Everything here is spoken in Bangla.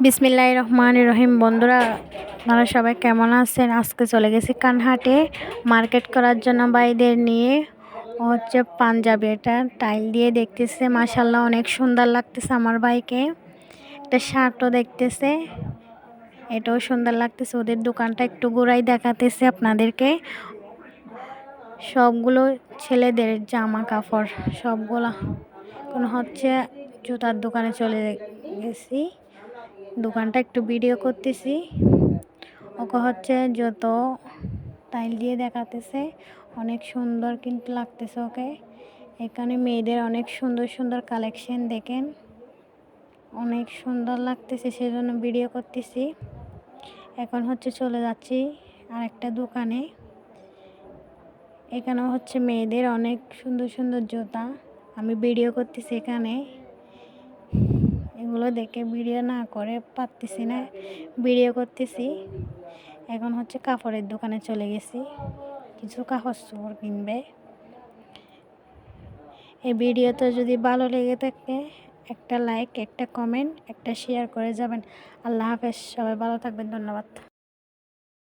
বিসমিল্লাহির রহমানির রহিম। বন্ধুরা, আপনারা সবাই কেমন আছেন? আজকে চলে গেছি কানহাটে মার্কেট করার জন্য ভাইদের নিয়ে। হচ্ছে পাঞ্জাবি, এটা টাইল দিয়ে দেখতেছে, মাশাল্লাহ অনেক সুন্দর লাগতেছে আমার ভাইকে। একটা শার্টও দেখতেছে, এটাও সুন্দর লাগতেছে। ওদের দোকানটা একটু ঘুরাই দেখাতেছে আপনাদেরকে। সবগুলো ছেলেদের জামা কাপড় সবগুলা। এখন হচ্ছে জুতার দোকানে চলে গেছি, দোকানটা একটু ভিডিও করতেছি। ওকে হচ্ছে যত টাইল দিয়ে দেখাতেছে, অনেক সুন্দর কিন্তু লাগতেছে ওকে। এখানে মেয়েদের অনেক সুন্দর সুন্দর কালেকশন দেখেন, অনেক সুন্দর লাগতেছে, সেজন্য ভিডিও করতেছি। এখন হচ্ছে চলে যাচ্ছি আরেকটা দোকানে। এখানেও হচ্ছে মেয়েদের অনেক সুন্দর সুন্দর জুতা, আমি ভিডিও করতেছি এখানে। এগুলো দেখে ভিডিও না করে পারতেছি না, ভিডিও করতেছি। এখন হচ্ছে কাপড়ের দোকানে চলে গেছি, কিছু কাপড় চোপড় কিনবে। এই ভিডিওতে যদি ভালো লেগে থাকে একটা লাইক, একটা কমেন্ট, একটা শেয়ার করে যাবেন। আল্লাহ হাফেজ, সবাই ভালো থাকবেন, ধন্যবাদ।